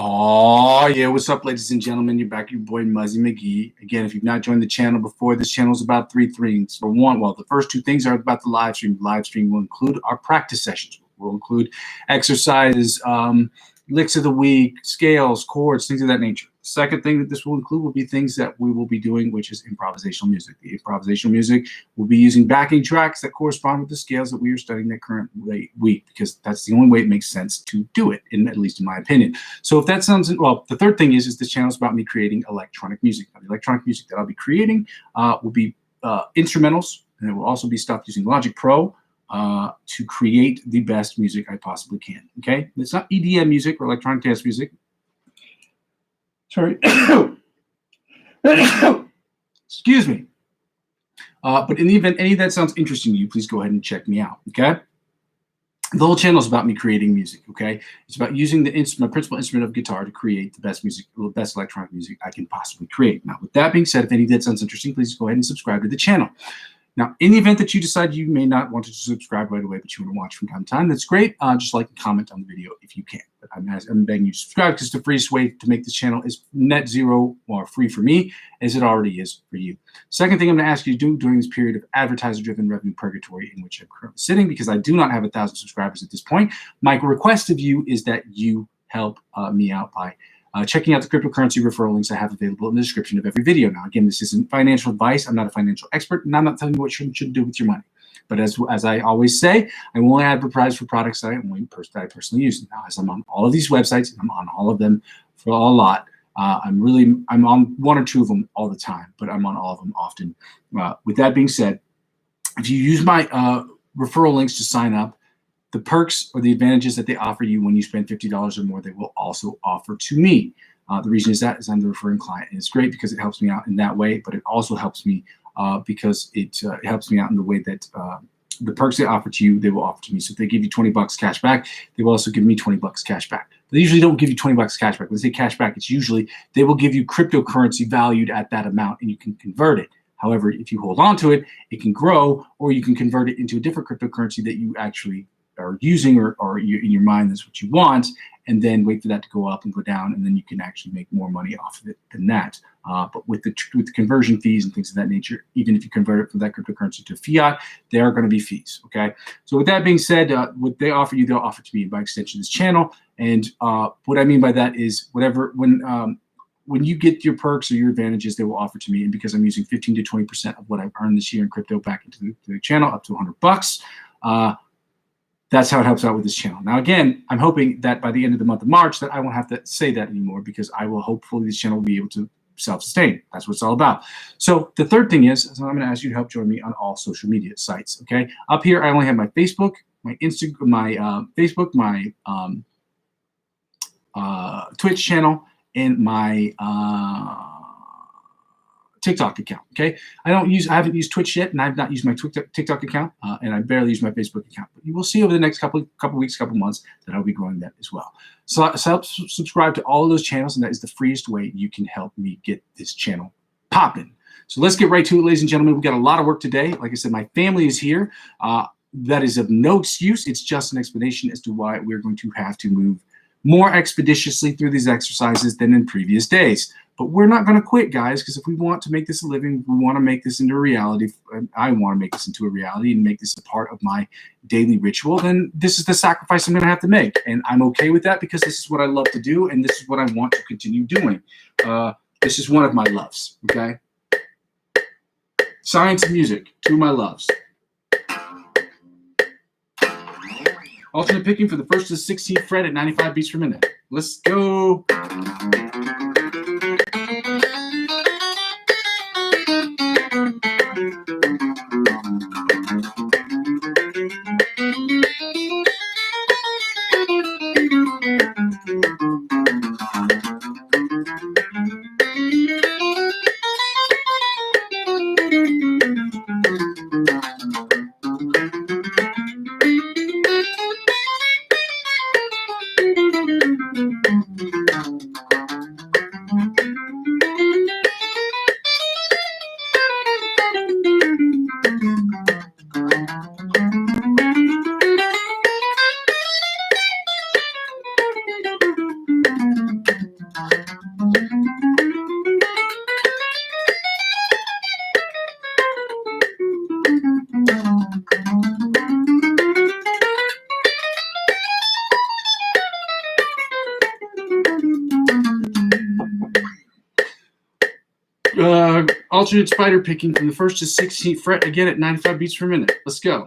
Oh, yeah. What's up, ladies and gentlemen? You're back, your boy, Muzzy McGee. Again, if you've not joined the channel before, this channel is about three things. For one, well, the first two things are about the live stream. The live stream will include our practice sessions. We'll include exercises, licks of the week, scales, chords, things of that nature. The second thing that this will include will be things that we will be doing, which is improvisational music. The improvisational music will be using backing tracks that correspond with the scales that we are studying that current week, because that's the only way it makes sense to do it, at least in my opinion. So if that sounds, well, the third thing is this channel is about me creating electronic music. Now, the electronic music that I'll be creating will be instrumentals, and it will also be stuff using Logic Pro to create the best music I possibly can. Okay, it's not EDM music or electronic dance music. Sorry, excuse me. But in the event any of that sounds interesting to you, please go ahead and check me out. Okay. The whole channel is about me creating music, okay? It's about using my principal instrument of guitar to create the best music, the best electronic music I can possibly create. Now, with that being said, if any of that sounds interesting, please go ahead and subscribe to the channel. Now, in the event that you decide you may not want to subscribe right away, but you want to watch from time to time, that's great. Just like and comment on the video if you can. But I'm begging you to subscribe because the freest way to make this channel is net zero or free for me, as it already is for you. Second thing I'm going to ask you to do during this period of advertiser-driven revenue purgatory in which I'm currently sitting, because I do not have 1,000 subscribers at this point, my request of you is that you help me out by checking out the cryptocurrency referral links I have available in the description of every video. Now, again, this isn't financial advice. I'm not a financial expert, and I'm not telling you what you should do with your money. But as I always say, I only advertise for products that I personally use. Now, as I'm on all of these websites, and I'm on all of them for a lot, I'm on one or two of them all the time, but I'm on all of them often. With that being said, if you use my referral links to sign up, the perks or the advantages that they offer you when you spend $50 or more, they will also offer to me. The reason is I'm the referring client, and it's great because it helps me out in that way, but it also helps me because it helps me out in the way that the perks they offer to you, they will offer to me. So if they give you 20 bucks cash back, they will also give me 20 bucks cash back. They usually don't give you 20 bucks cash back. When they say cash back, it's usually they will give you cryptocurrency valued at that amount, and you can convert it. However, if you hold on to it, it can grow, or you can convert it into a different cryptocurrency that you actually are using, or you, in your mind, that's what you want, and then wait for that to go up and go down, and then you can actually make more money off of it than that. But with the conversion fees and things of that nature, even if you convert it from that cryptocurrency to fiat, there are going to be fees. Okay. So with that being said, what they offer you, they'll offer to me, and by extension, this channel. And what I mean by that is when you get your perks or your advantages, they will offer to me, and because I'm using 15 to 20% of what I've earned this year in crypto back into the channel, up to 100 bucks. That's how it helps out with this channel. Now, again, I'm hoping that by the end of the month of March that I won't have to say that anymore, because I will hopefully this channel will be able to self-sustain. That's what it's all about. So the third thing is I'm going to ask you to help join me on all social media sites. Okay. Up here, I only have my Facebook, my Instagram, my Twitch channel, and my TikTok account. Okay, I haven't used Twitch yet, and I've not used my TikTok account, and I barely use my Facebook account. But you will see over the next couple weeks, couple months, that I'll be growing that as well. So help subscribe to all of those channels, and that is the freest way you can help me get this channel popping. So let's get right to it, ladies and gentlemen. We've got a lot of work today. Like I said, my family is here. That is of no excuse. It's just an explanation as to why we're going to have to move more expeditiously through these exercises than in previous days. But we're not going to quit, guys, because if we want to make this a living, we want to make this into a reality. I want to make this into a reality and make this a part of my daily ritual. Then this is the sacrifice I'm going to have to make. And I'm okay with that because this is what I love to do, and this is what I want to continue doing. This is one of my loves, okay? Science and music, two of my loves. Alternate picking for the 1st to the 16th fret at 95 beats per minute. Let's go. alternate spider picking from the 1st to 16th fret, again at 95 beats per minute. Let's go.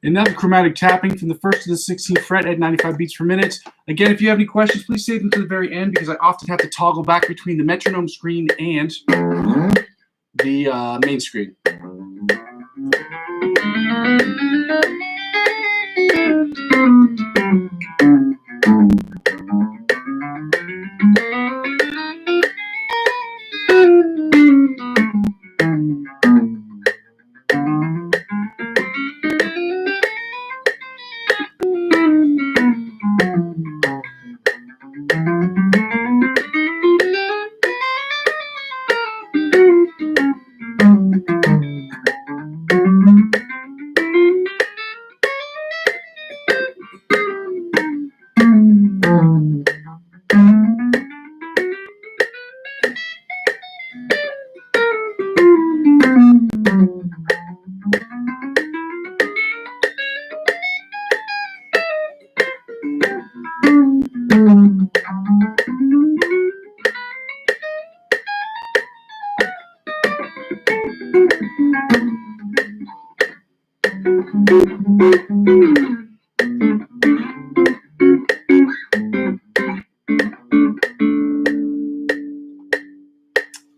And now the chromatic tapping from the 1st to the 16th fret at 95 beats per minute. Again, if you have any questions, please save them to the very end because I often have to toggle back between the metronome screen and the main screen.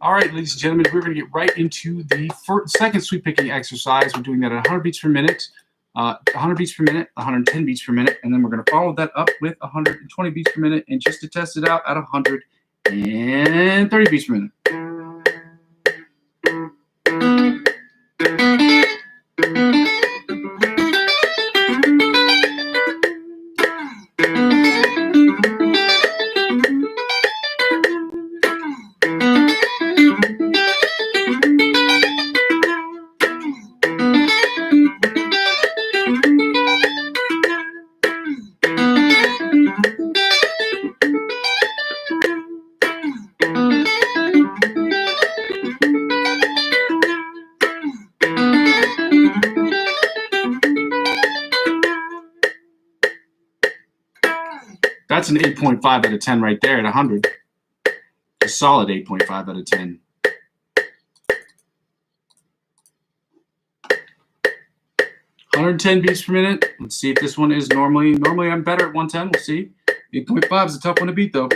All right, ladies and gentlemen, we're going to get right into the second sweep picking exercise. We're doing that at 100 beats per minute, 100 beats per minute, 110 beats per minute, and then we're going to follow that up with 120 beats per minute, and just to test it out at 130 beats per minute. That's an 8.5 out of 10 right there at 100. A solid 8.5 out of 10. $110 beats per minute. Let's see if this one is normally I'm better at 110. We'll see. 8.5 is a tough one to beat though.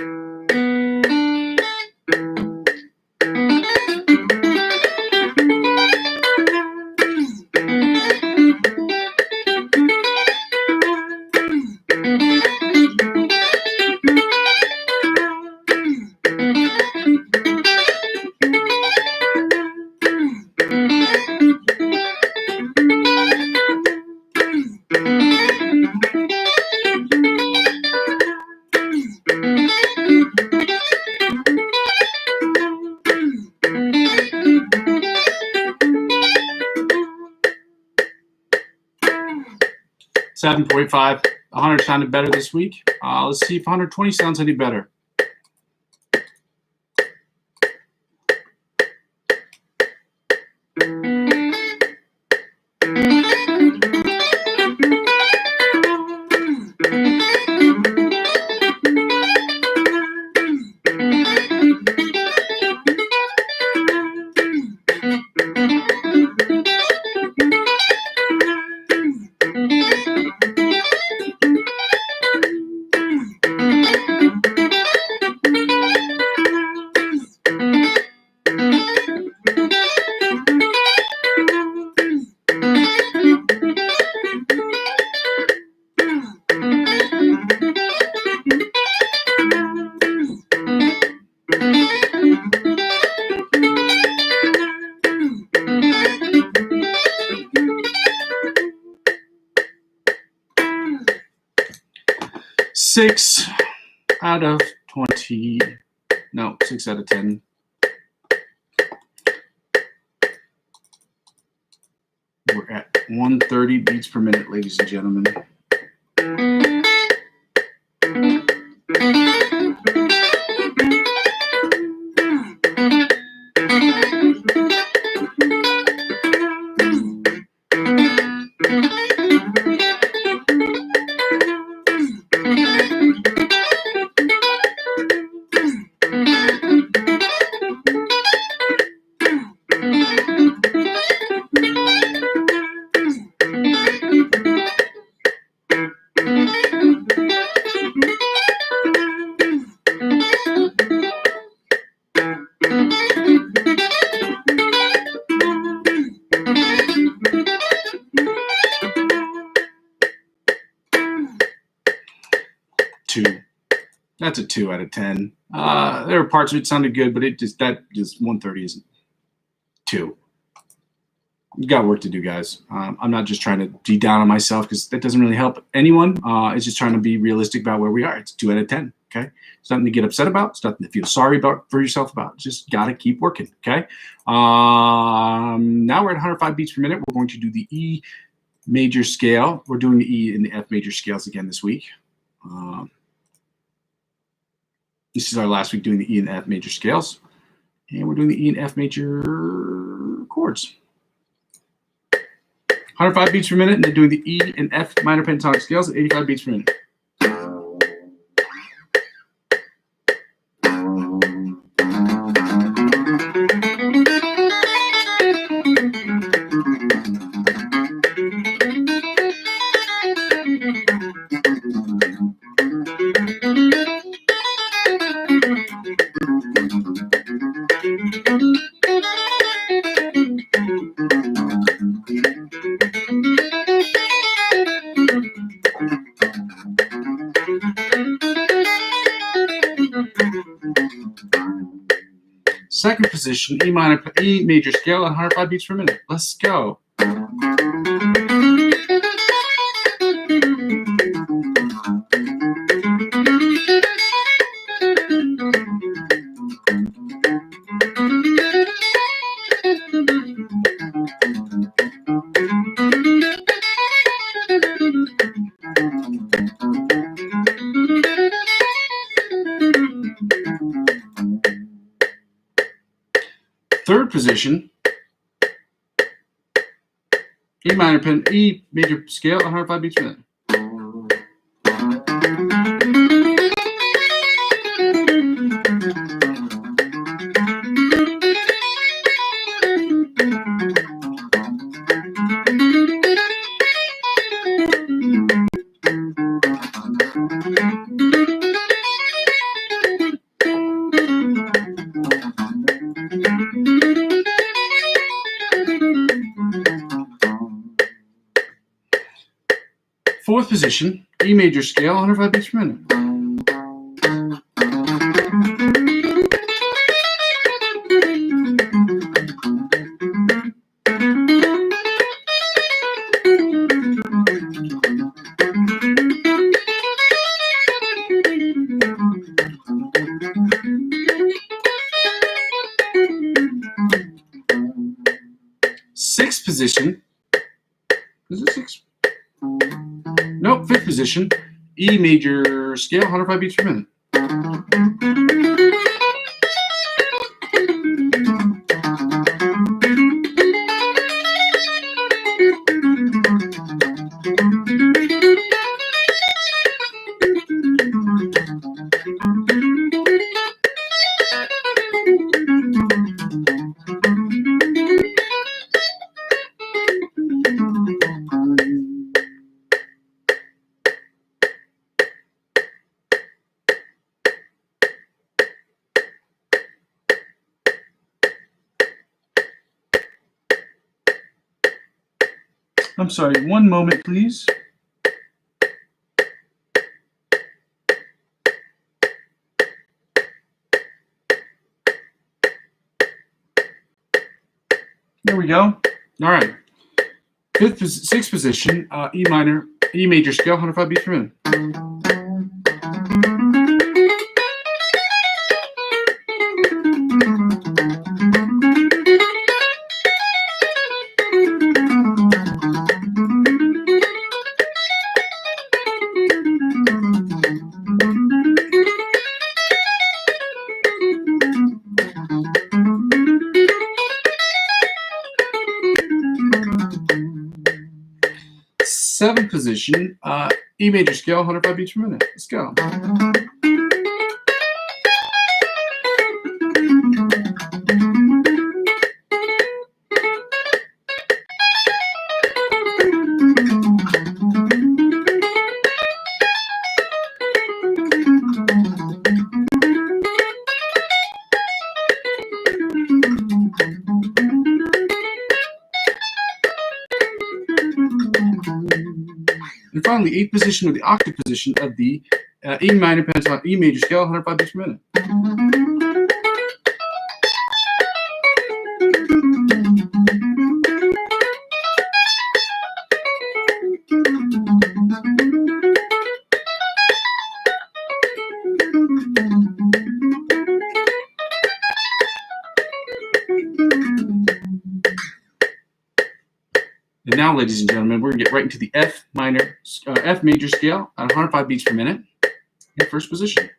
$7.5. 100 sounded better this week. Let's see if 120 sounds any better. 6 out of 20. No, 6 out of 10. We're at 130 beats per minute, ladies and gentlemen. That's a 2 out of 10. There are parts of it sounded good, but that 130 isn't 2. You got work to do, guys. I'm not just trying to be down on myself because that doesn't really help anyone. It's just trying to be realistic about where we are. It's 2 out of 10. Okay, it's nothing to get upset about. It's nothing to feel sorry about for yourself about. Just gotta keep working. Okay. Now we're at 105 beats per minute. We're going to do the E major scale. We're doing the E and the F major scales again this week. This is our last week doing the E and F major scales. And we're doing the E and F major chords. 105 beats per minute, and then doing the E and F minor pentatonic scales at 85 beats per minute. Second position, E major scale at 105 beats per minute. Let's go. Third position, E major scale, 105 beats per minute. Fourth position, E major scale, 105 beats per minute. Sixth position, is it six? Nope, fifth position, E major scale, 105 beats per minute. I'm sorry, one moment, please. There we go. All right. Sixth position, E major scale, 105 beats per minute. Seventh position, E major scale, 105 beats per minute. Let's go. And finally, eighth position or the octave position of the E minor pentatonic E major scale, 105 beats per minute. And now, ladies and gentlemen, we're gonna get right into the F major scale at 105 beats per minute in first position.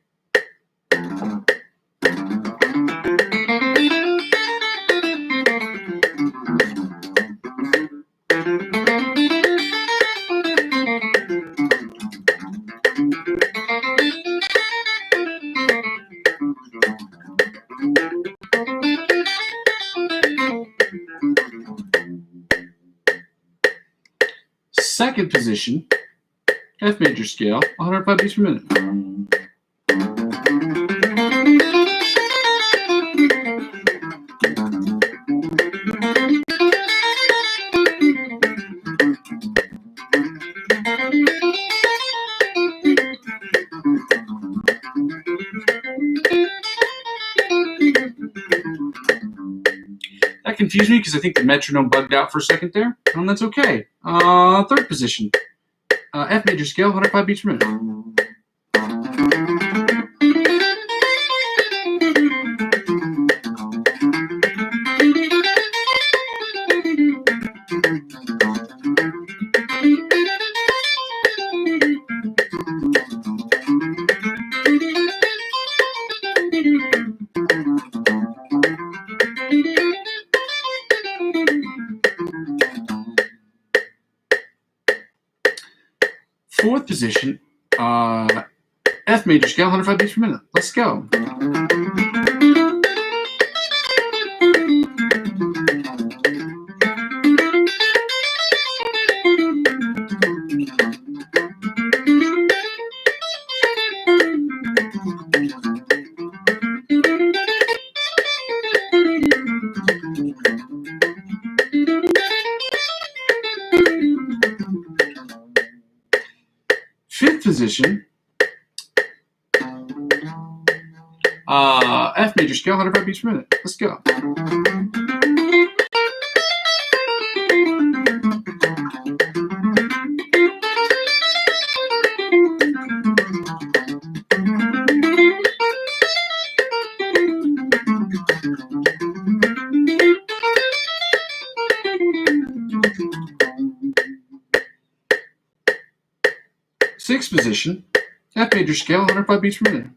Second position, F major scale, 105 beats per minute. That confused me because I think the metronome bugged out for a second there, and that's okay. Third position, F major scale, 105 beats per minute. Fourth position, F major scale, 105 beats per minute. Let's go. Fifth position, F major scale, 105 beats per minute. Let's go. Sixth position, F major scale, 105 beats per minute.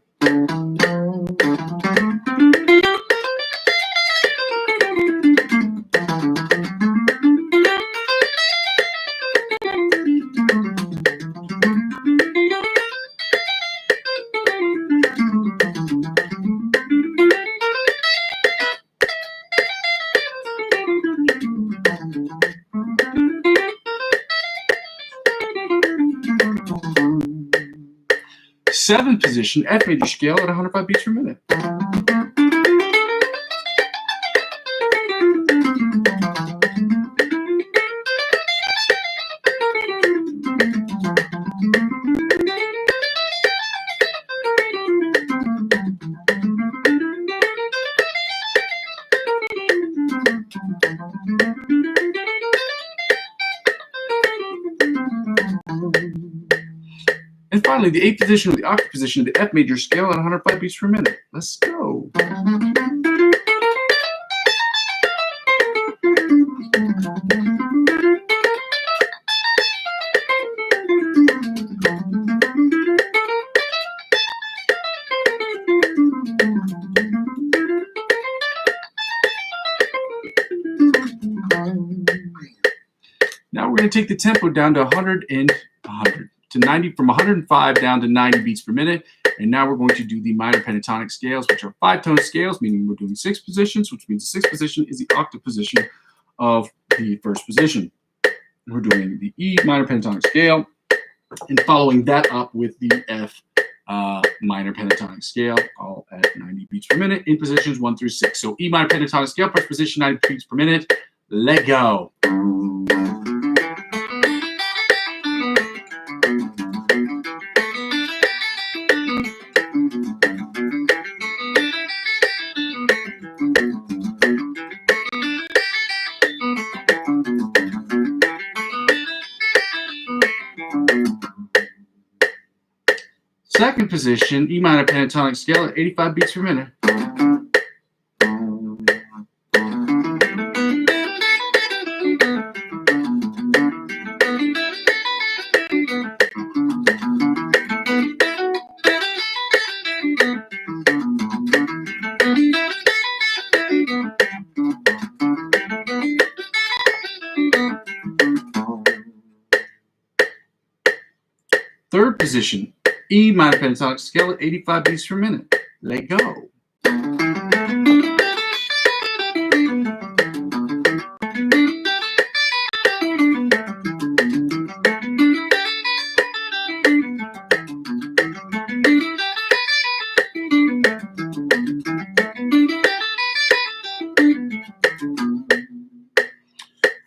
Seventh position, F major scale at 105 beats per minute. And finally, the eighth position or the octave position of the F major scale at 105 beats per minute. Let's go. Now we're going to take the tempo down to 100 and 100 to 90, from 105 down to 90 beats per minute. And now we're going to do the minor pentatonic scales, which are 5-tone scales, meaning we're doing 6 positions, which means the 6th position is the octave position of the first position. We're doing the E minor pentatonic scale and following that up with the F minor pentatonic scale, all at 90 beats per minute in positions 1 through 6. So E minor pentatonic scale, first position, 90 beats per minute. Let go. Second position, E minor pentatonic scale at 85 beats per minute. Third position, E minor pentatonic scale at 85 beats per minute. Let go.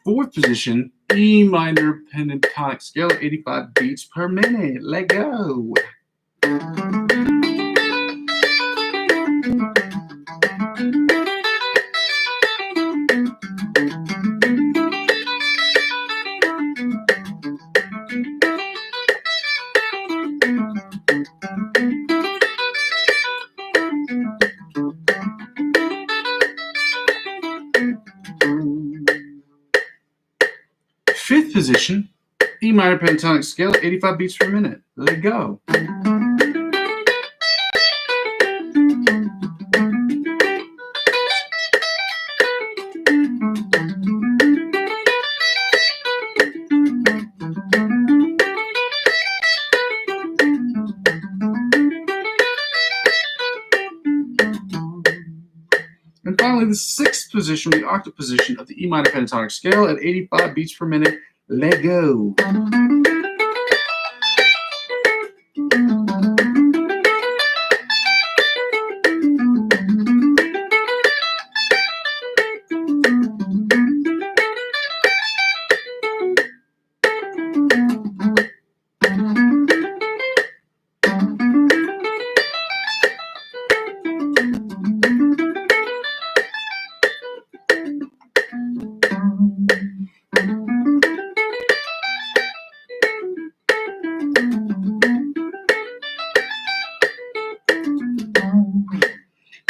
Fourth position, E minor pentatonic scale at 85 beats per minute. Let go. Fifth position, E minor pentatonic scale at 85 beats per minute. Let go. And finally, the sixth position, the octave position of the E minor pentatonic scale at 85 beats per minute. Let go.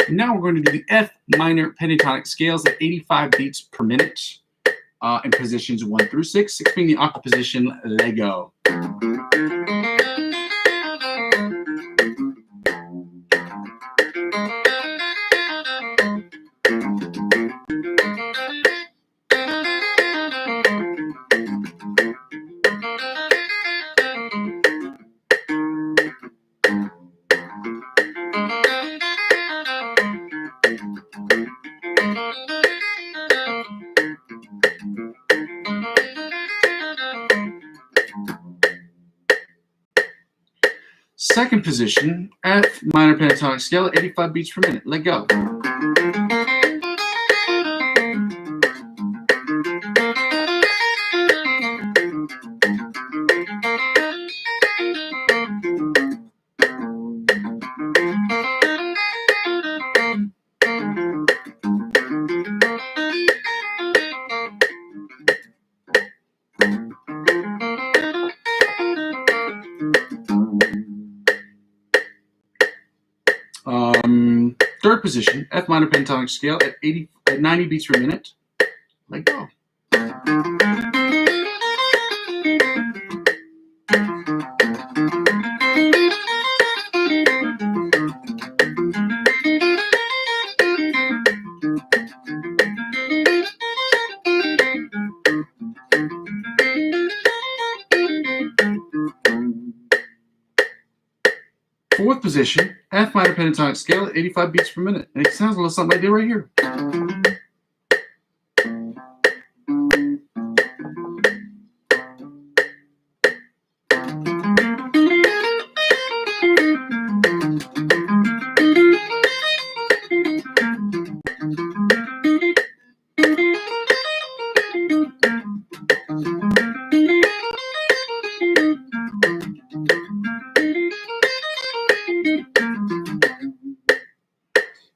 And now we're going to do the F minor pentatonic scales at 85 beats per minute in positions 1 through 6. 6 being the octave position. Let go. Second position, F minor pentatonic scale at 85 beats per minute. Let go. Third position, F minor pentatonic scale at 90 beats per minute. Let go. fourth position, F minor pentatonic scale at 85 beats per minute. And it sounds a little something like that right here.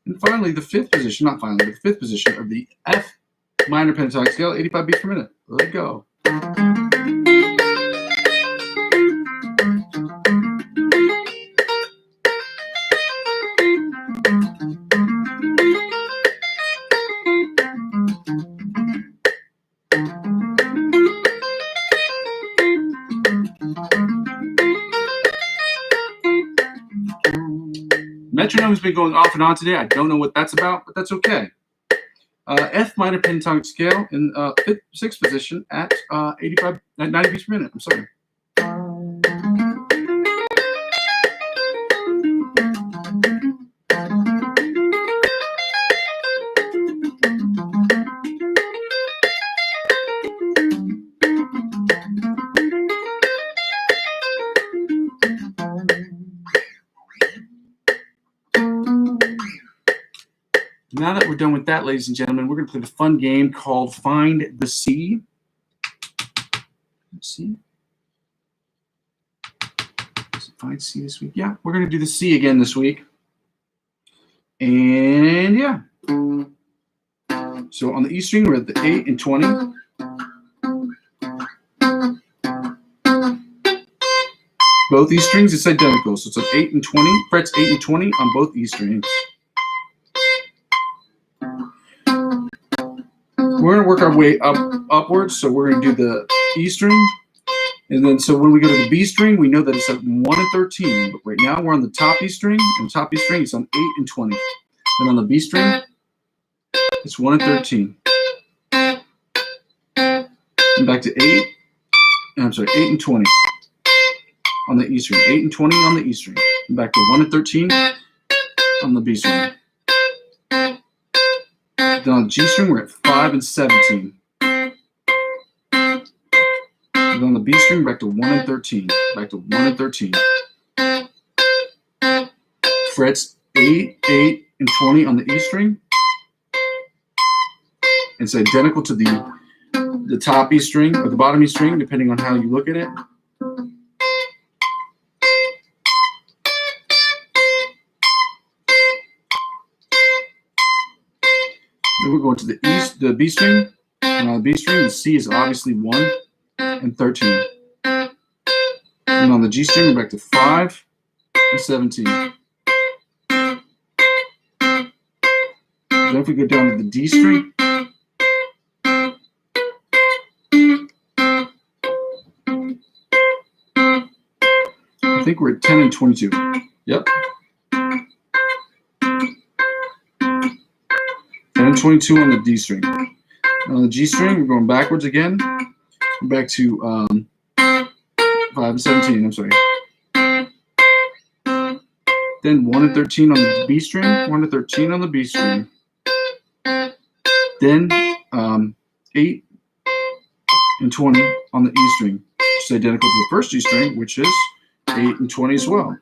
And finally, the fifth position, not finally, but the fifth position of the F minor pentatonic scale, 85 beats per minute. Let it go. Metronome's been going off and on today. I don't know what that's about, but that's okay. F minor pentatonic scale in sixth position at 90 beats per minute. I'm sorry. Now that we're done with that, ladies and gentlemen, we're going to play the fun game called Find the C. Let's see. Does it find C this week? Yeah, we're going to do the C again this week. And yeah. So on the E string, we're at the 8 and 20. Both E strings, it's identical. So it's an 8 and 20, frets 8 and 20 on both E strings. We're going to work our way upwards, so we're going to do the E string. And then, so when we go to the B string, we know that it's at 1 and 13. But right now, we're on the top E string. And the top E string is on 8 and 20. Then on the B string, it's 1 and 13. And back to 8. I'm sorry, 8 and 20 on the E string. 8 and 20 on the E string. And back to 1 and 13 on the B string. Then on the G string, we're at 5 and 17. And on the B string, back to 1 and 13. Back to 1 and 13. Frets 8, 8, and 20 on the E string. It's identical to the top E string or the bottom E string, depending on how you look at it. Then we're going to the B string. And on the B string, the C is obviously 1 and 13. And on the G string, we're back to 5 and 17. Then if we go down to the D string, I think we're at 10 and 22. Yep. 10 and 22 on the D string. On the G string, we're going backwards again. We're back to 5 and 17, I'm sorry. Then 1 and 13 on the B string, 1 and 13 on the B string. Then 8 and 20 on the E string, which is identical to the first G string, which is 8 and 20 as well.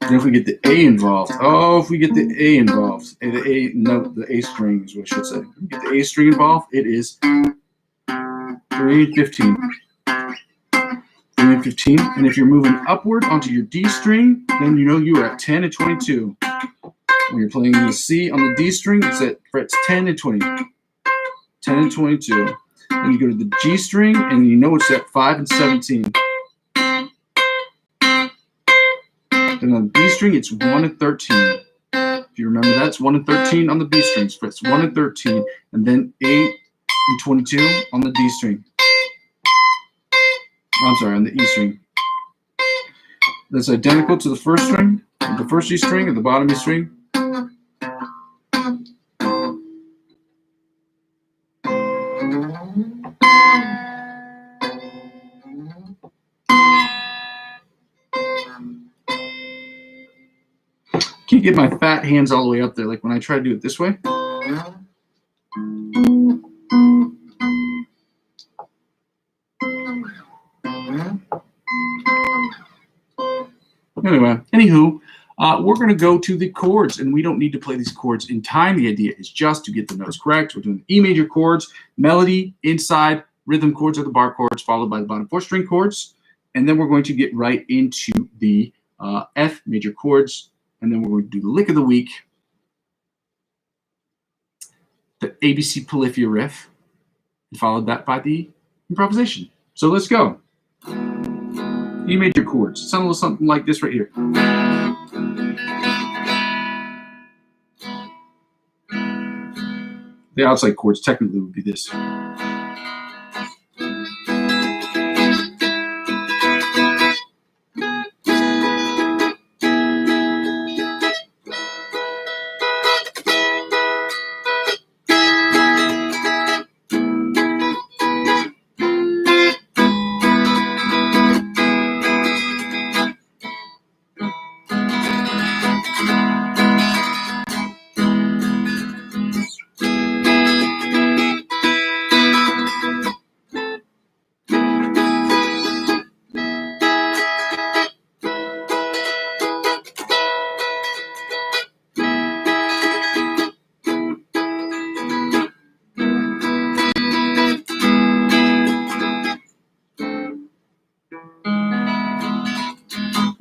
And if we get the A involved, if we get the A involved, the A string is what I should say. If we get the A string involved, it is 3 and 15. 3 and 15. And if you're moving upward onto your D string, then you know you are at 10 and 22. When you're playing the C on the D string, it's at frets 10 and 20. 10 and 22. Then you go to the G string, and you know it's at 5 and 17. Then on the B string, it's 1 and 13. If you remember that, it's 1 and 13 on the B string. So it's 1 and 13. And then 8 and 22 on the D string. I'm sorry, on the E string. That's identical to the first string, the first E string, and the bottom E string. Can't get my fat hands all the way up there like when I try to do it this way. Anyway, anywho, we're going to go to the chords, and we don't need to play these chords in time. The idea is just to get the notes correct. We're doing the E major chords, melody, inside, rhythm chords are the bar chords, followed by the bottom 4 string chords. And then we're going to get right into the F major chords, and then we're going to do the lick of the week, the ABC Polyphia riff, and followed that by the improvisation. So let's go. E major chords. Sound a little something like this right here. The outside chords technically would be this.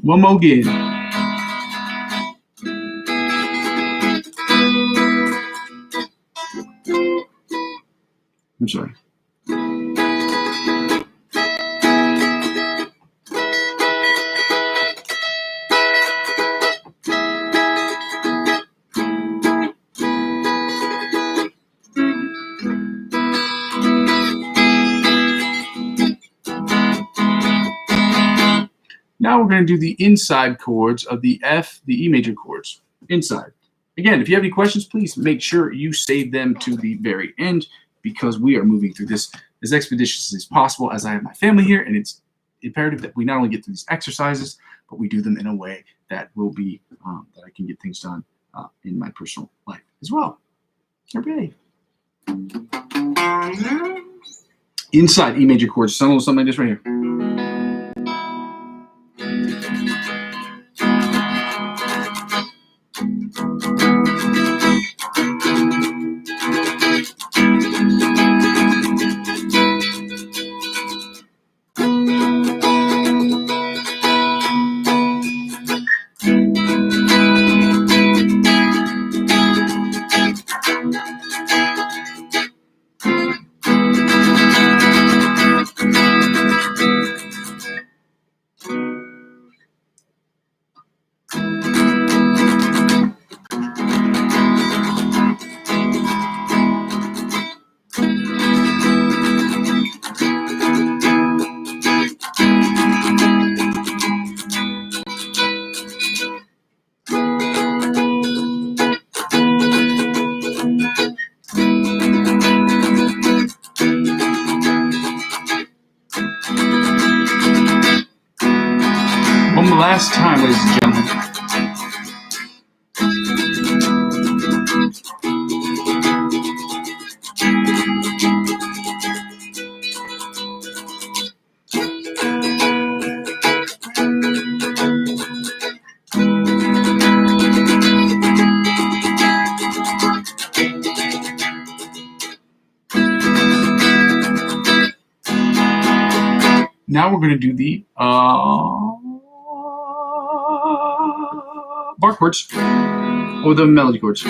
One more again. I'm sorry. Now we're going to do the inside chords of the F, the E major chords. Inside. Again, if you have any questions, please make sure you save them to the very end, because we are moving through this as expeditiously as possible, as I have my family here, and it's imperative that we not only get through these exercises, but we do them in a way that will be, that I can get things done in my personal life as well. Okay. Inside E major chords, something like this right here. One last time, ladies and gentlemen. Now we're going to do the bar chords or the melody chords.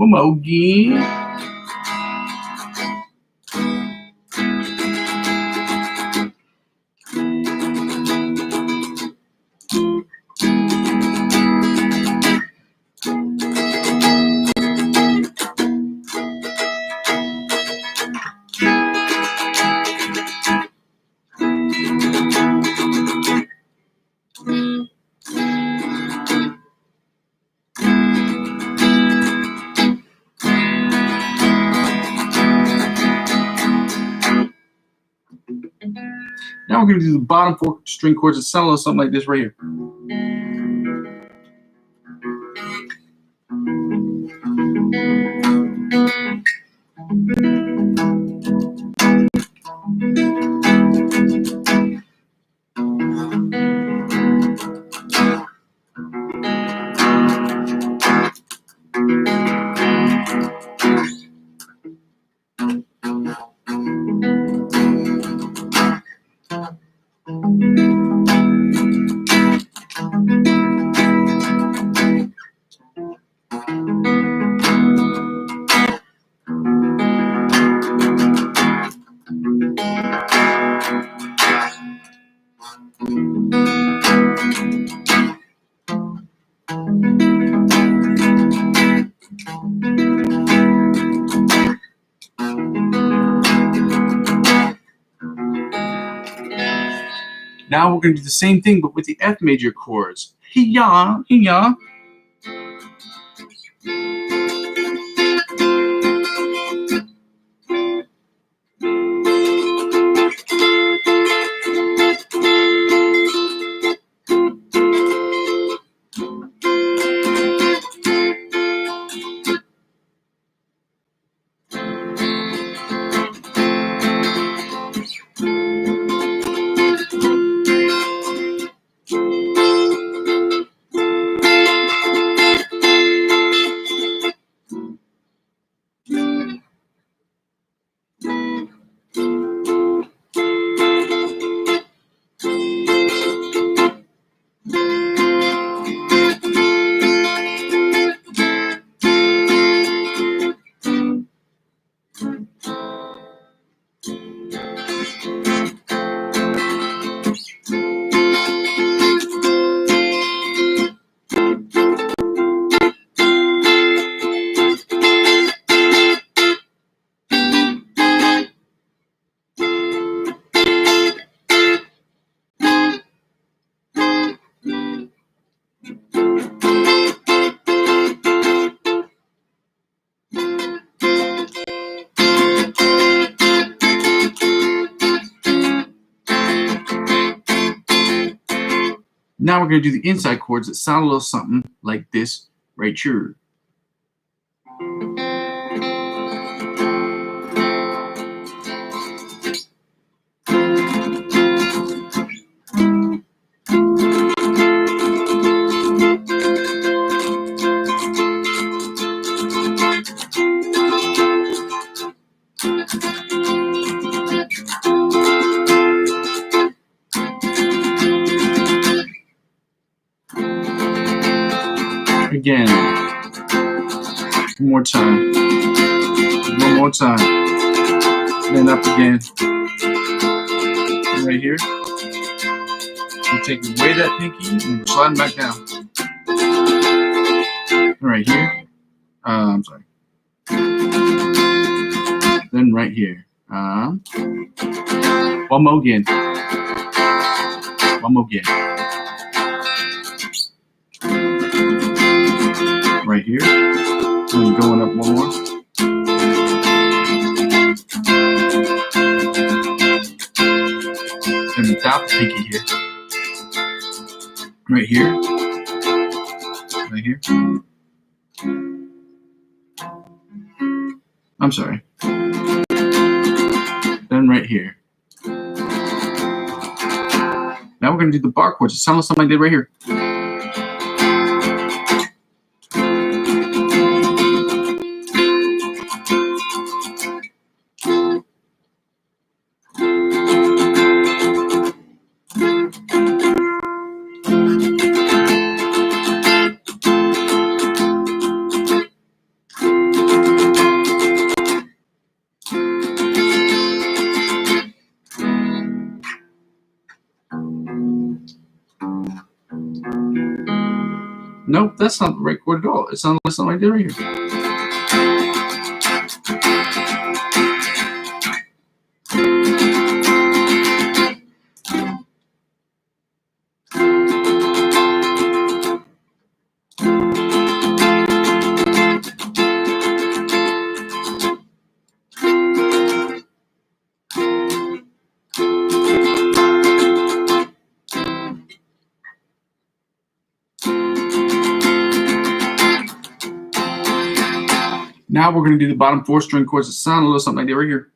One more again. Now we're going to do the bottom 4 string chords that sound a little something like this right here. Now we're going to do the same thing, but with the F major chords. Hey-ya, hey-ya. Now we're going to do the inside chords that sound a little something like this right here. Again, one more time, then up again, and right here, you take away that pinky and we're sliding back down, and right here, I'm sorry, then right here, one more again, right here, and going up one more. And without the pinky here. Right here. Right here. I'm sorry. Then right here. Now we're going to do the bar chords. It sounds like something I did right here. Nope, that's not the right chord at all. It's not my idea right here. Now we're going to do the bottom 4 string chords that sound a little something like that right here.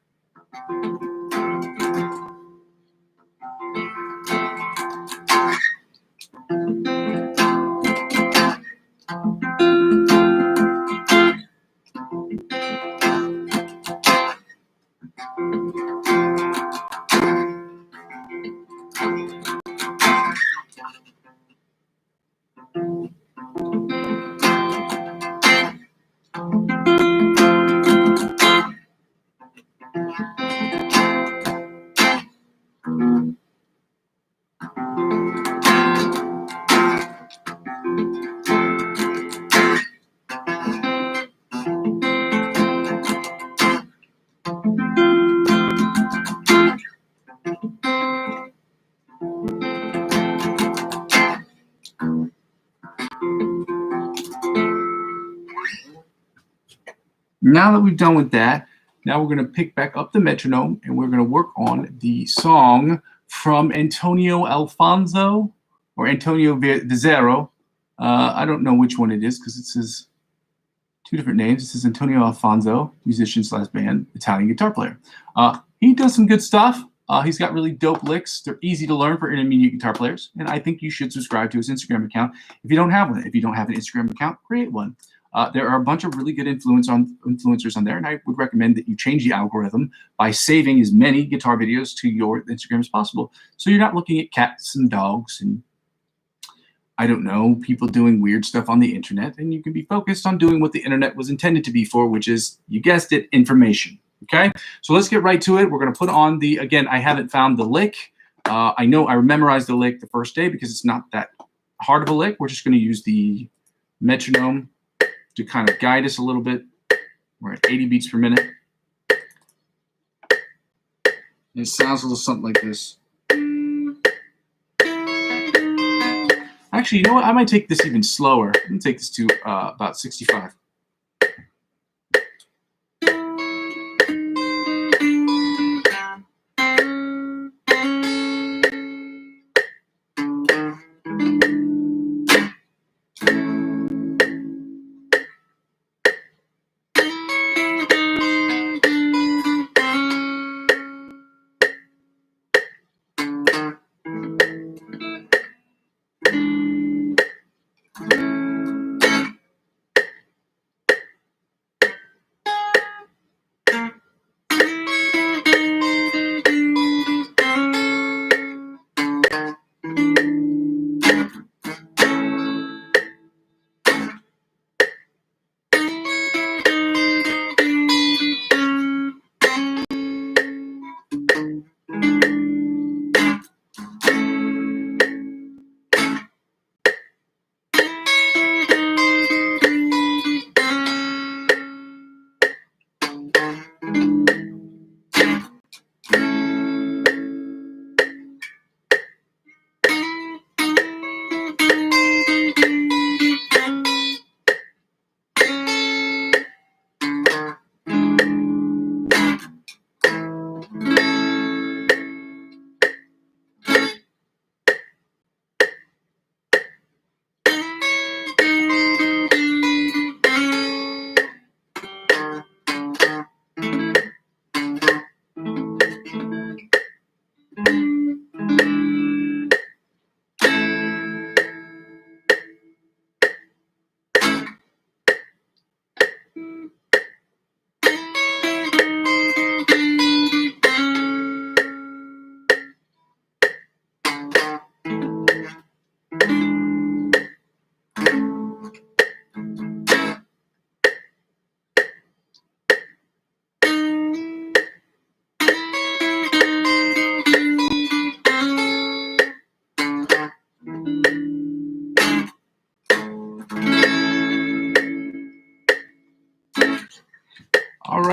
Now that we've done with that, now we're going to pick back up the metronome and we're going to work on the song from Antonio Alfonso or Antonio Vizero. I don't know which one it is because it says 2 different names. This is Antonio Alfonso, musician/band, Italian guitar player. He does some good stuff. He's got really dope licks. They're easy to learn for intermediate guitar players, and I think you should subscribe to his Instagram account if you don't have one. If you don't have an Instagram account, create one. There are a bunch of really good influencers on there, and I would recommend that you change the algorithm by saving as many guitar videos to your Instagram as possible, so you're not looking at cats and dogs and, I don't know, people doing weird stuff on the internet, and you can be focused on doing what the internet was intended to be for, which is, you guessed it, information. Okay, so let's get right to it. We're going to put on the, again, I haven't found the lick. I know I memorized the lick the first day because it's not that hard of a lick. We're just going to use the metronome to kind of guide us a little bit. We're at 80 beats per minute. And it sounds a little something like this. Actually, you know what? I might take this even slower. I'm going to take this to about 65.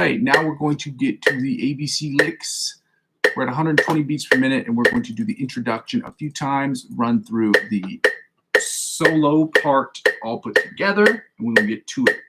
right, now we're going to get to the ABC licks. We're at 120 beats per minute, and we're going to do the introduction a few times, run through the solo part all put together, and we will get to it.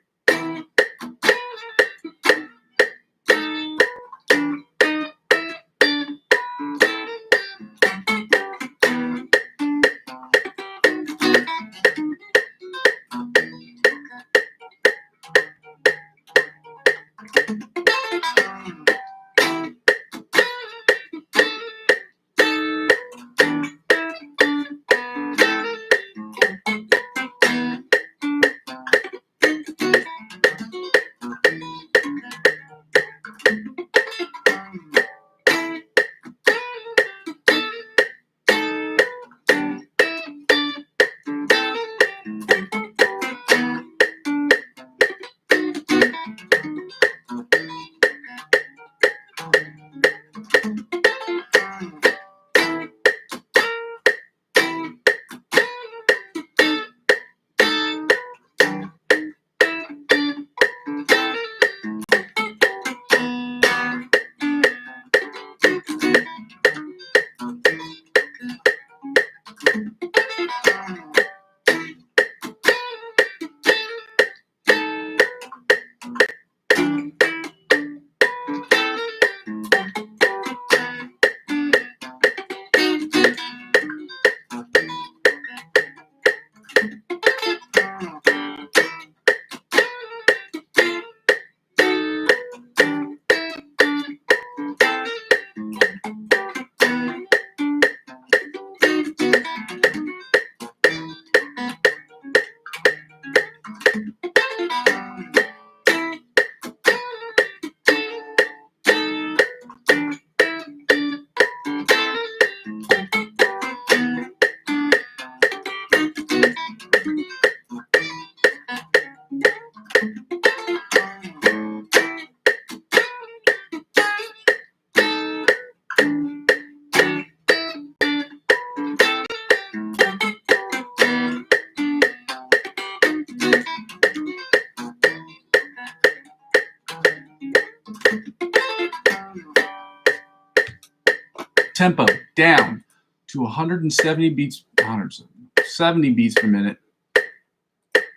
Tempo down to 170 beats, 170 beats per minute.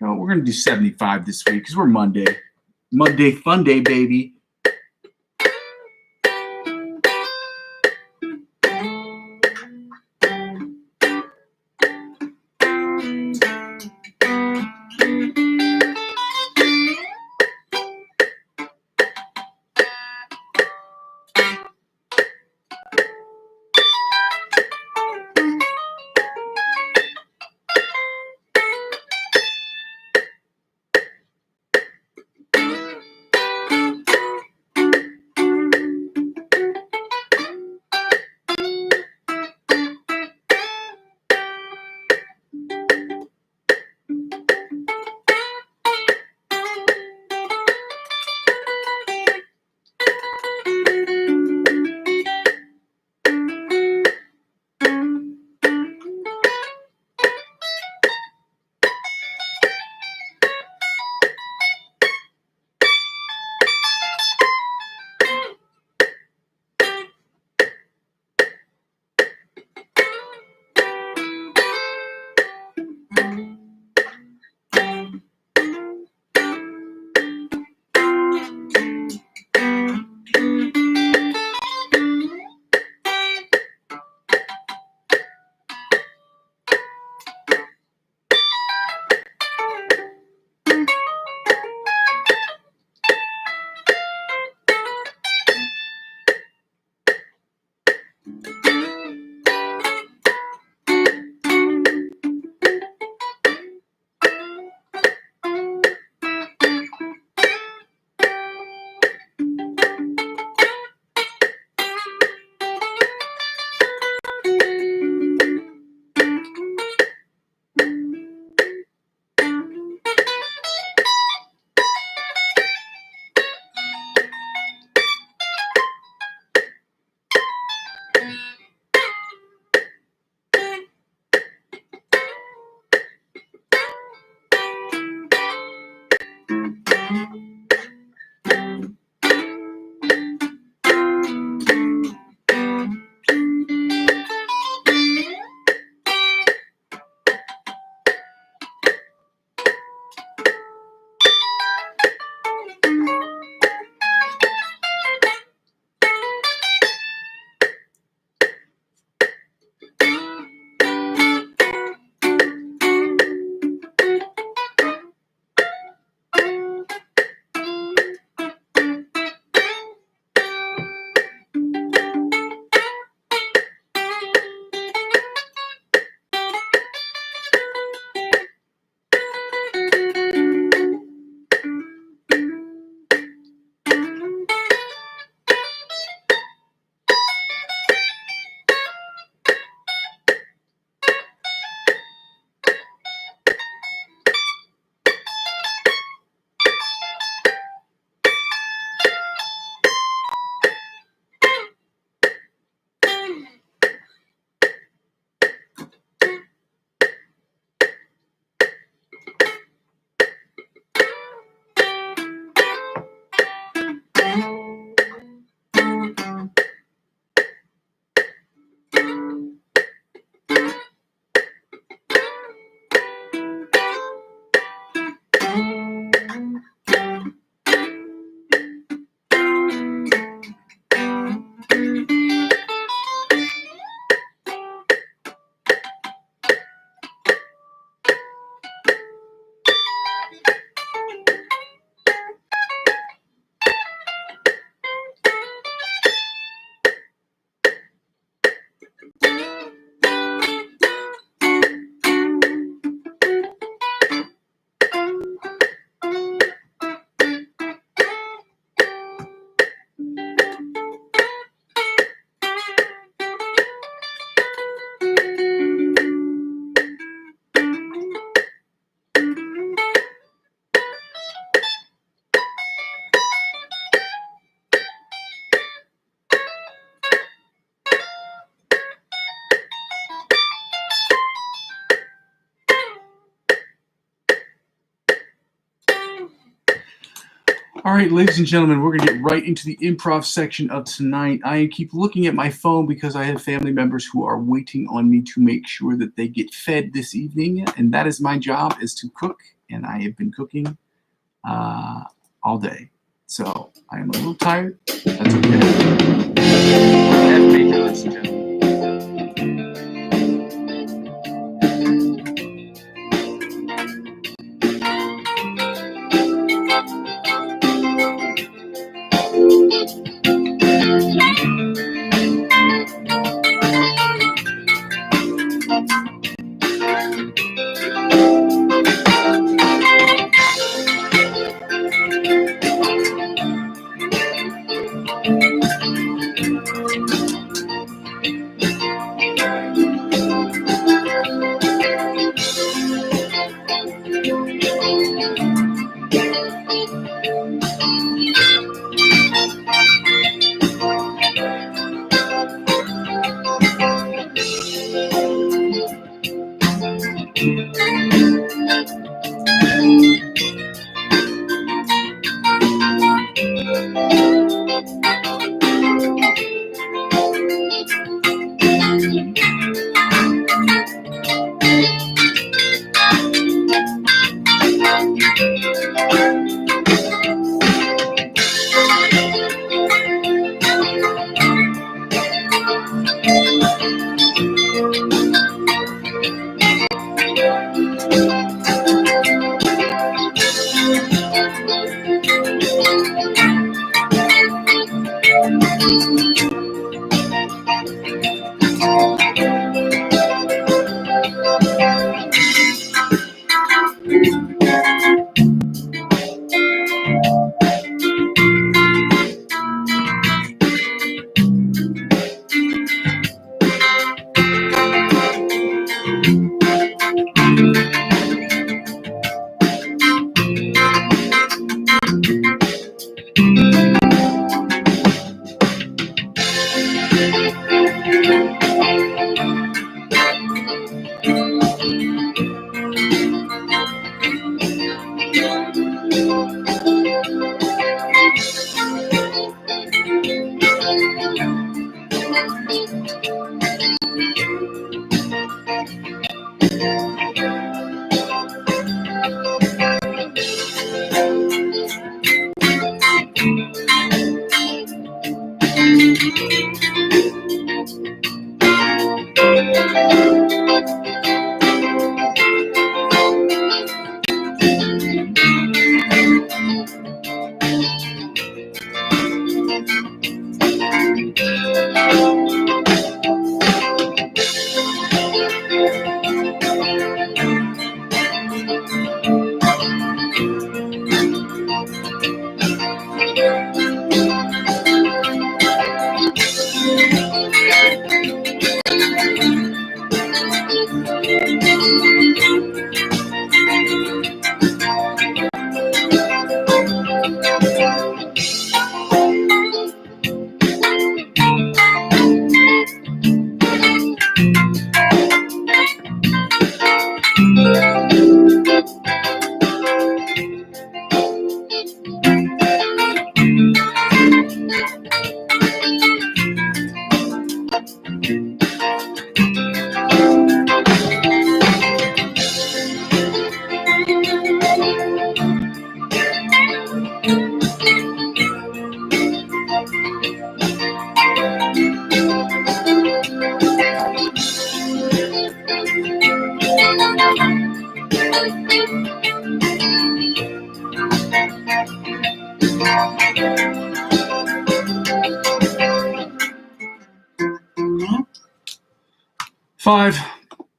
No, we're gonna do 75 this week because we're Monday. Monday fun day, baby. All right, ladies and gentlemen, we're going to get right into the improv section of tonight. I keep looking at my phone because I have family members who are waiting on me to make sure that they get fed this evening, and that is my job, is to cook, and I have been cooking all day. So I am a little tired. That's okay. That's major, ladies and gentlemen.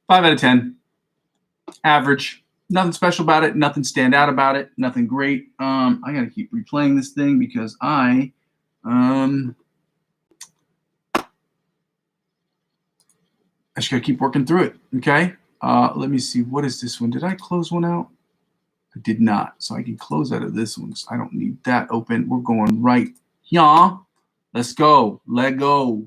Five out of 10. Average. Nothing special about it. Nothing stand out about it. Nothing great. I gotta keep replaying this thing because I just gotta keep working through it. Okay. Let me see. What is this one? Did I close one out? I did not. So I can close out of this one. So I don't need that open. We're going right here. Let's go. Let go.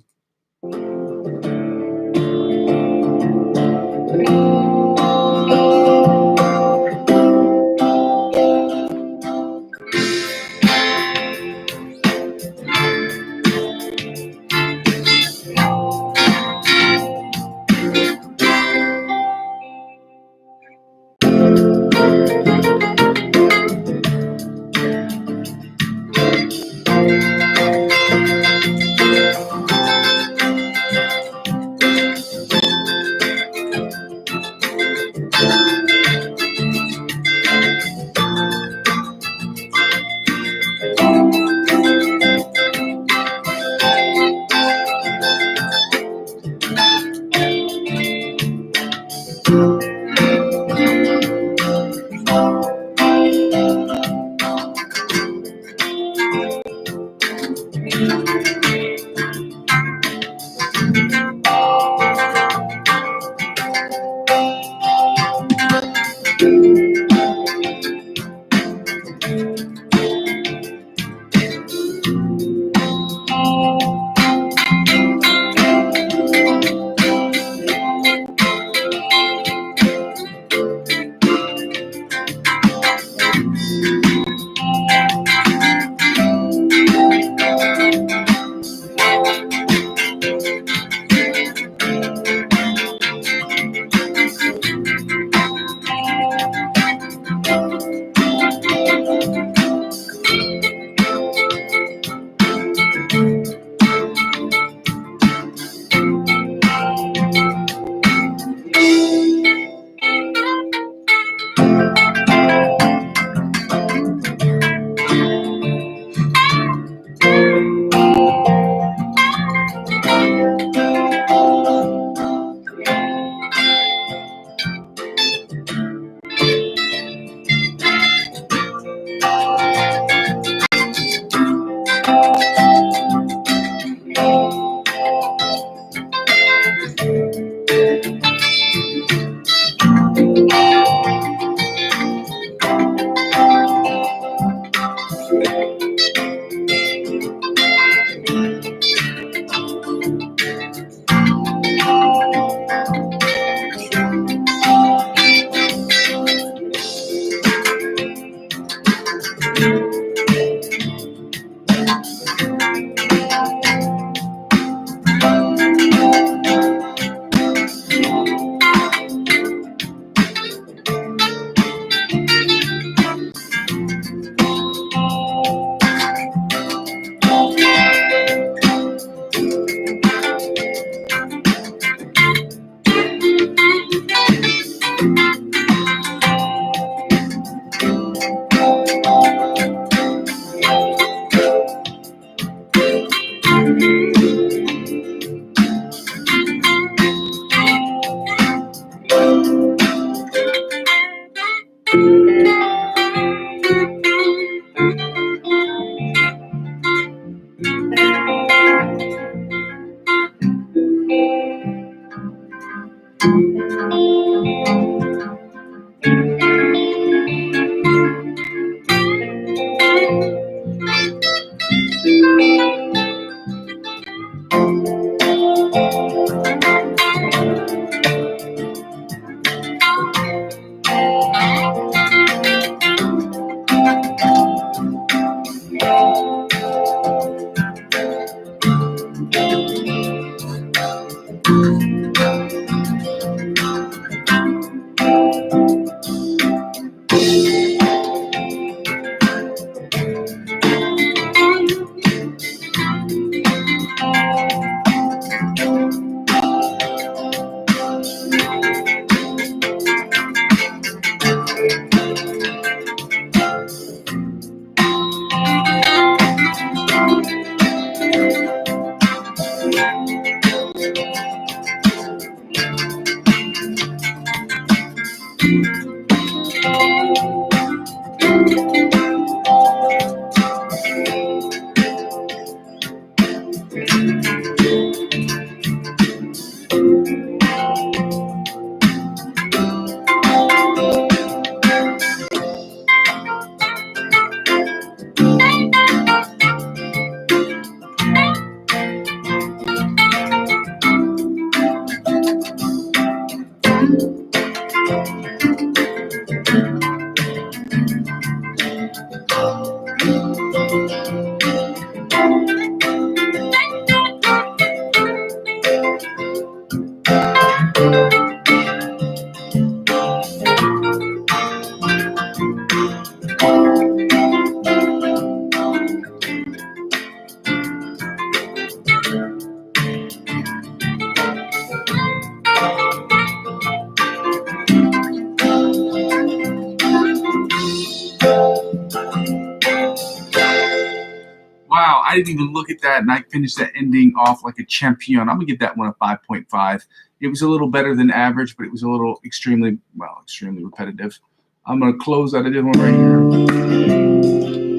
Wow, I didn't even look at that, and I finished that ending off like a champion. I'm going to give that one a 5.5. It was a little better than average, but it was a little extremely repetitive. I'm going to close out. I did one right here.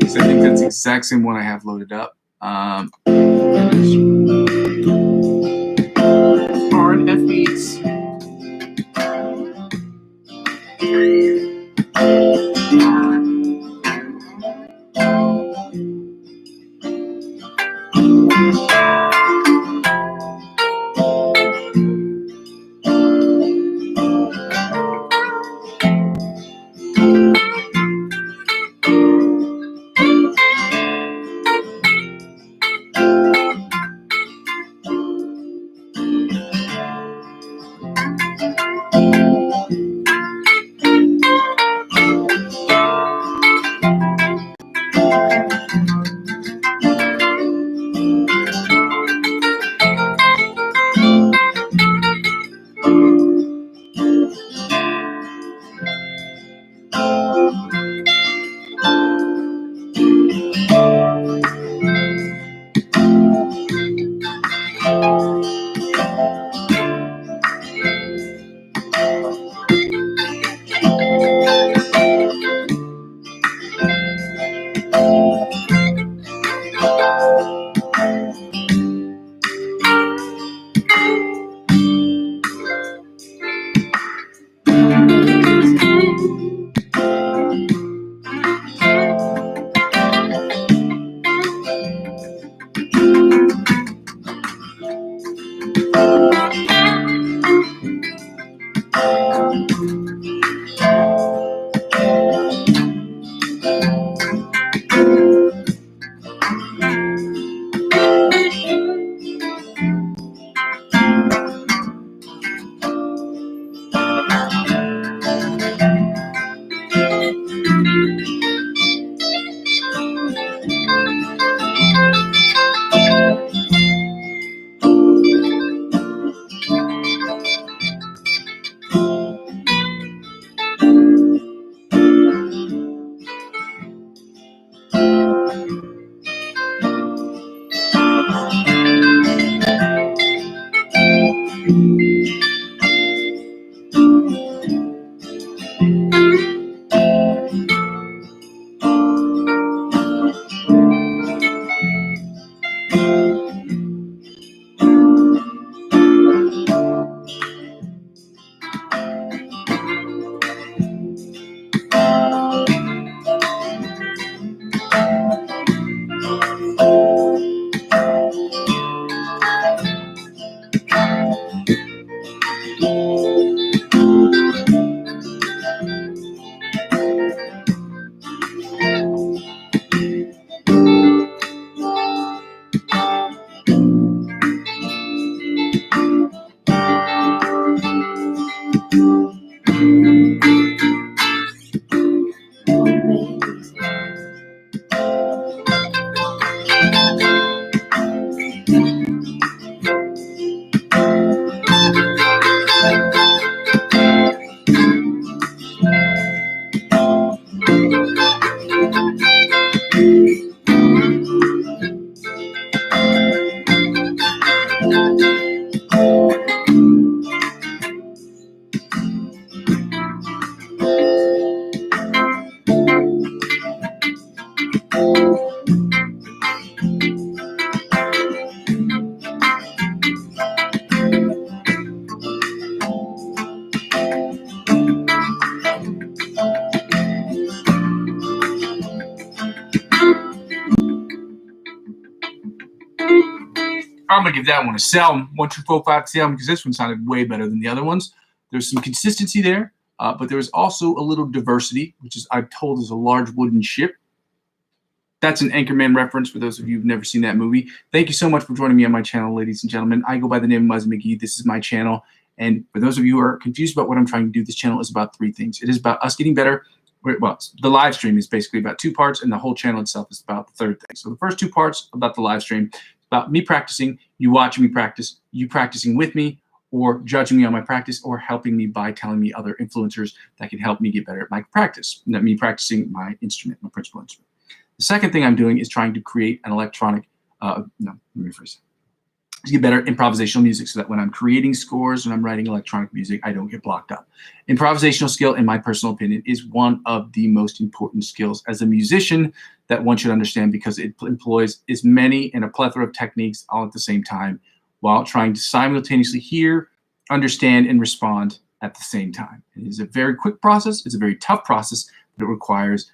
So I think that's the exact same one I have loaded up. R and F beats. I'm going to give that one a sell. 1, 2, 4, 5 sell because this one sounded way better than the other ones. There's some consistency there, but there was also a little diversity, which is I'm told is a large wooden ship. That's an Anchorman reference for those of you who've never seen that movie. Thank you so much for joining me on my channel, ladies and gentlemen. I go by the name of Muzzy McGee. This is my channel. And for those of you who are confused about what I'm trying to do, this channel is about 3 things. It is about us getting better. Well, the live stream is basically about 2 parts, and the whole channel itself is about the 3rd thing. So the first 2 parts about the live stream, it's about me practicing, you watching me practice, you practicing with me, or judging me on my practice, or helping me by telling me other influencers that can help me get better at my practice, me practicing my instrument, my principal instrument. The second thing I'm doing is trying to create an electronic, no, let me rephrase. to get better improvisational music so that when I'm creating scores and I'm writing electronic music, I don't get blocked up. Improvisational skill, in my personal opinion, is one of the most important skills as a musician that one should understand because it employs as many and a plethora of techniques all at the same time while trying to simultaneously hear, understand, and respond at the same time. It is a very quick process. It's a very tough process, but it requires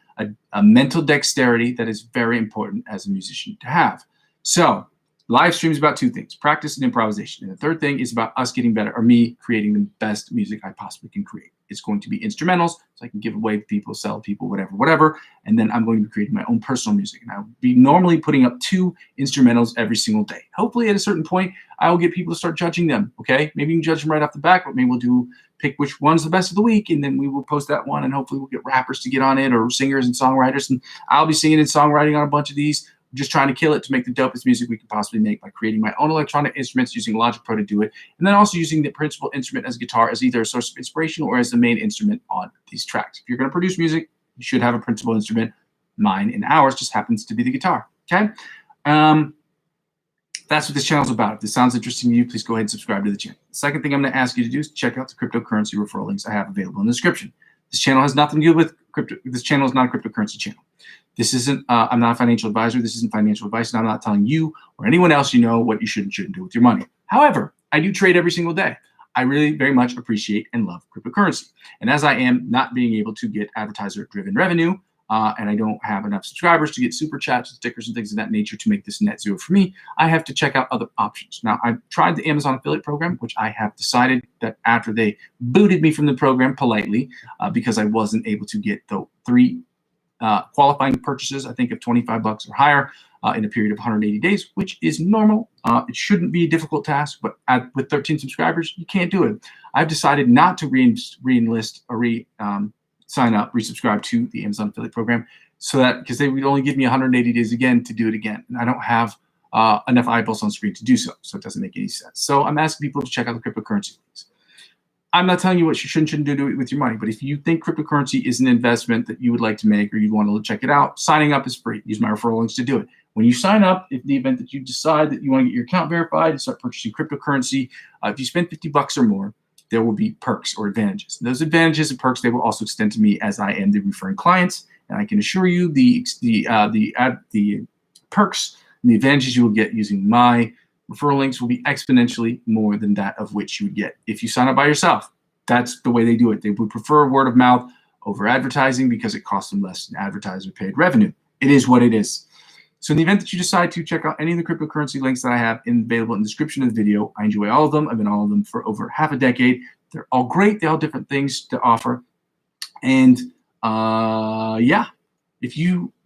a mental dexterity that is very important as a musician to have. So live stream is about two things, practice and improvisation. And the third thing is about us getting better, or me creating the best music I possibly can create. It's going to be instrumentals, so I can give away to people, sell people, whatever. And then I'm going to be creating my own personal music. And I'll be normally putting up 2 instrumentals every single day. Hopefully at a certain point, I will get people to start judging them, okay? Maybe you can judge them right off the back, but maybe we'll pick which one's the best of the week, and then we will post that one, and hopefully we'll get rappers to get on it, or singers and songwriters. And I'll be singing and songwriting on a bunch of these, just trying to kill it to make the dopest music we can possibly make by creating my own electronic instruments using Logic Pro to do it, and then also using the principal instrument as guitar as either a source of inspiration or as the main instrument on these tracks. If you're going to produce music, you should have a principal instrument. Mine and ours just happens to be the guitar, okay? That's what this channel is about. If this sounds interesting to you, please go ahead and subscribe to the channel. The second thing I'm going to ask you to do is check out the cryptocurrency referral links I have available in the description. This channel has nothing to do with crypto. This channel is not a cryptocurrency channel. This isn't, I'm not a financial advisor. This isn't financial advice, and I'm not telling you or anyone else you know what you should and shouldn't do with your money. However, I do trade every single day. I really very much appreciate and love cryptocurrency. And as I am not being able to get advertiser-driven revenue, and I don't have enough subscribers to get super chats and stickers and things of that nature to make this net zero for me, I have to check out other options. Now, I've tried the Amazon affiliate program, which I have decided that after they booted me from the program politely, because I wasn't able to get the 3 qualifying purchases, I think of $25 or higher in a period of 180 days, which is normal. It shouldn't be a difficult task, but with 13 subscribers, you can't do it. I've decided not to re-enlist or sign up, resubscribe to the Amazon affiliate program, so that because they would only give me 180 days again to do it again, and I don't have enough eyeballs on screen to do so, so it doesn't make any sense. So I'm asking people to check out the cryptocurrency links. I'm not telling you what you shouldn't do with your money, but if you think cryptocurrency is an investment that you would like to make or you want to check it out, signing up is free. Use my referral links to do it. When you sign up, if the event that you decide that you want to get your account verified and start purchasing cryptocurrency, if you spend $50 or more, there will be perks or advantages. And those advantages and perks, they will also extend to me as I am the referring clients. And I can assure you the perks and the advantages you will get using my referral links will be exponentially more than that of which you would get if you sign up by yourself. That's the way they do it. They would prefer word of mouth over advertising because it costs them less than advertiser paid revenue. It is what it is. So in the event that you decide to check out any of the cryptocurrency links that I have available in the description of the video, I enjoy all of them. I've been all of them for over half a decade. They're all great. They all have different things to offer. And yeah,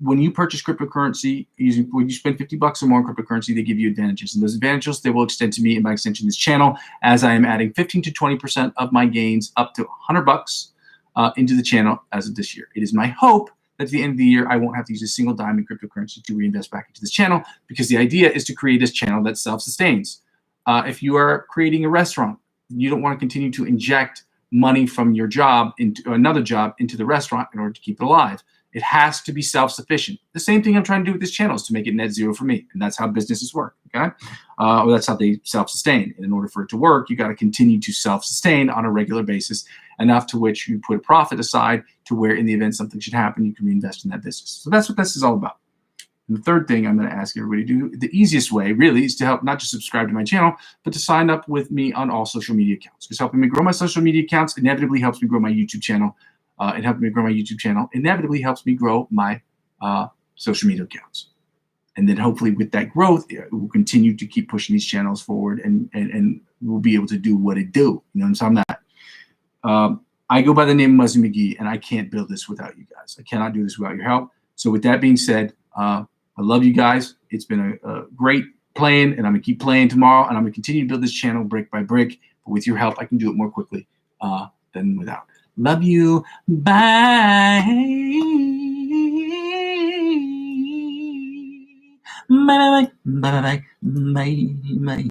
when you purchase cryptocurrency, when you spend $50 or more on cryptocurrency, they give you advantages. And those advantages, they will extend to me and by extension this channel, as I am adding 15 to 20% of my gains up to $100 into the channel as of this year. It is my hope that at the end of the year, I won't have to use a single dime in cryptocurrency to reinvest back into this channel, because the idea is to create this channel that self-sustains. If you are creating a restaurant, you don't want to continue to inject money from your job into another job into the restaurant in order to keep it alive. It has to be self-sufficient. The same thing I'm trying to do with this channel is to make it net zero for me. And that's how businesses work, okay? Well, that's how they self-sustain. And in order for it to work, you got to continue to self-sustain on a regular basis, enough to which you put a profit aside to where in the event something should happen, you can reinvest in that business. So that's what this is all about. And the third thing I'm going to ask everybody to do, the easiest way really is to help not just subscribe to my channel, but to sign up with me on all social media accounts. Because helping me grow my social media accounts inevitably helps me grow my YouTube channel. And helping me grow my YouTube channel inevitably helps me grow my social media accounts. And then hopefully with that growth, it will continue to keep pushing these channels forward, and we'll be able to do what it do. You know, so I'm not. I go by the name of Muzzy McGee, and I can't build this without you guys. I cannot do this without your help. So with that being said, I love you guys. It's been a great playing, and I'm going to keep playing tomorrow, and I'm going to continue to build this channel brick by brick. But with your help, I can do it more quickly than without. Love you. Bye. Bye. Bye. Bye. Bye. Bye. Bye.